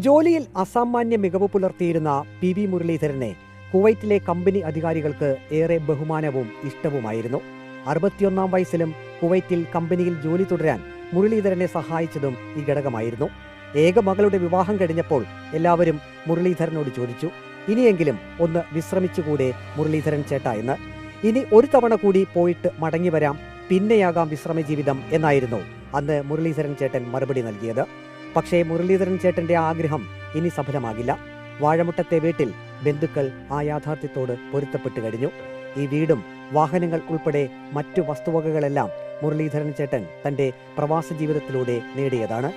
ജോലിയിൽ അസാമാന്യ മികവ് പുലർത്തിയിരുന്ന പി മുരളീധരനെ കുവൈറ്റിലെ കമ്പനി അധികാരികൾക്ക് ഏറെ ബഹുമാനവും ഇഷ്ടവുമായിരുന്നു. 61 വയസ്സിലും കുവൈറ്റിൽ കമ്പനിയിൽ ജോലി തുടരാൻ മുരളീധരനെ സഹായിച്ചതും ഈ ഘടകമായിരുന്നു. ഏക മകളുടെ വിവാഹം കഴിഞ്ഞപ്പോൾ എല്ലാവരും മുരളീധരനോട് ചോദിച്ചു, ഇനിയെങ്കിലും ഒന്ന് വിശ്രമിച്ചുകൂടെ മുരളീധരൻ ചേട്ടാ എന്ന്. ഇനി ഒരു തവണ കൂടി പോയിട്ട് മടങ്ങി വരാം, പിന്നെയാകാം വിശ്രമ ജീവിതം എന്നായിരുന്നു അന്ന് മുരളീധരൻ ചേട്ടൻ മറുപടി നൽകിയത്. പക്ഷേ മുരളീധരൻ ചേട്ടന്റെ ആഗ്രഹം ഇനി സഫലമാകില്ല. വാഴമുട്ടത്തെ വീട്ടിൽ ബന്ധുക്കൾ ആ യാഥാർത്ഥ്യത്തോട് പൊരുത്തപ്പെട്ടു കഴിഞ്ഞു. ഈ വീടും വാഹനങ്ങൾ ഉൾപ്പെടെ മറ്റു വസ്തുവകകളെല്ലാം മുരളീധരൻ ചേട്ടൻ തന്റെ പ്രവാസ ജീവിതത്തിലൂടെ നേടിയതാണ്.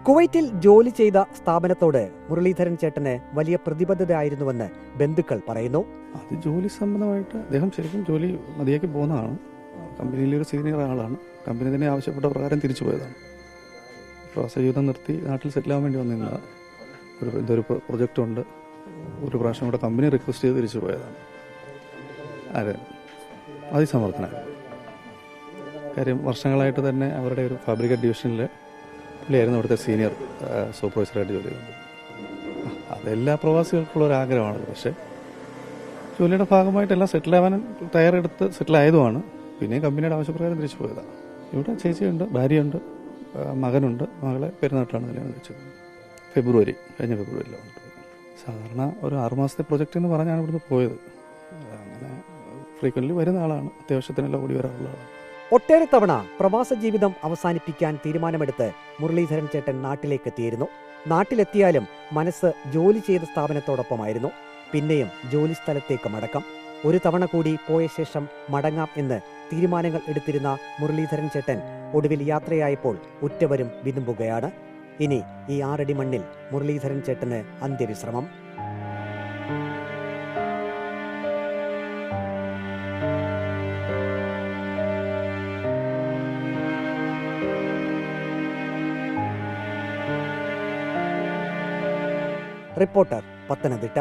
കുവൈറ്റിൽ ജോലി ചെയ്ത സ്ഥാപനത്തോട് മുരളീധരൻ ചേട്ടന് വലിയ പ്രതിബദ്ധതയായിരുന്നുവെന്ന് ബന്ധുക്കൾ പറയുന്നു. അത് ജോലി സംബന്ധമായിട്ട് അദ്ദേഹം ശരിക്കും ജോലി മതിയാക്കി പോകുന്നതാണ്. കമ്പനിയിലെ ഒരു സീനിയർ ആളാണ്. കമ്പനി തന്നെ ആവശ്യപ്പെട്ട പ്രകാരം തിരിച്ചു പോയതാണ്. പ്രവാസ ജീവിതം നിർത്തി നാട്ടിൽ സെറ്റിലാവാൻ വേണ്ടി വന്നിരുന്ന എന്തൊരു പ്രൊജക്റ്റുണ്ട്. ഒരു പ്രാവശ്യം കൂടെ കമ്പനി റിക്വസ്റ്റ് ചെയ്ത് തിരിച്ചു പോയതാണ്. അതെ, അതിസമർത്ഥനായിരുന്നു. കാര്യം വർഷങ്ങളായിട്ട് തന്നെ അവരുടെ ഒരു ഫാബ്രിക്കേറ്റ് ഡിവിഷനിൽ പുള്ളിയായിരുന്നു അവിടുത്തെ സീനിയർ സൂപ്പർവൈസറായിട്ട് ജോലി ചെയ്തത്. അതെല്ലാ പ്രവാസികൾക്കുള്ള ഒരു ആഗ്രഹമാണ്. പക്ഷേ ജോലിയുടെ ഭാഗമായിട്ടെല്ലാം സെറ്റിലാവാൻ തയ്യാറെടുത്ത് സെറ്റിലായതുമാണ്. പിന്നെ കമ്പനിയുടെ ആവശ്യപ്രകാരം തിരിച്ചു പോയതാണ്. ഇവിടെ ചേച്ചിയുണ്ട്, ഭാര്യയുണ്ട്, മകനുണ്ട്. മകളെ പെരുന്നാട്ടിലാണ് കല്യാണം കഴിച്ചത്. കഴിഞ്ഞ ഫെബ്രുവരിയിലാണ്. സാധാരണ ഒരു 6 മാസത്തെ പ്രൊജക്റ്റ് എന്ന് പറഞ്ഞാണ് ഇവിടുന്ന് പോയത്. അങ്ങനെ ഫ്രീക്വൻ്റ്ലി വരുന്ന ആളാണ്. അത്യാവശ്യത്തിനെല്ലാം ഓടി വരാനുള്ള ആളാണ്. ഒട്ടേറെ തവണ പ്രവാസ ജീവിതം അവസാനിപ്പിക്കാൻ തീരുമാനമെടുത്ത് മുരളീധരൻ ചേട്ടൻ നാട്ടിലേക്ക് എത്തിയിരുന്നു. നാട്ടിലെത്തിയാലും മനസ്സ് ജോലി ചെയ്ത സ്ഥാപനത്തോടൊപ്പമായിരുന്നു. പിന്നെയും ജോലി സ്ഥലത്തേക്ക് മടക്കം. ഒരു തവണ കൂടി പോയ ശേഷം മടങ്ങാം എന്ന് തീരുമാനങ്ങൾ എടുത്തിരുന്ന മുരളീധരൻ ചേട്ടൻ ഒടുവിൽ യാത്രയായപ്പോൾ ഉറ്റവരും വിതുമ്പുകയാണ്. ഇനി ഈ 6 അടി മണ്ണിൽ മുരളീധരൻ ചേട്ടന് അന്ത്യവിശ്രമം. റിപ്പോർട്ടർ, പത്തനംതിട്ട.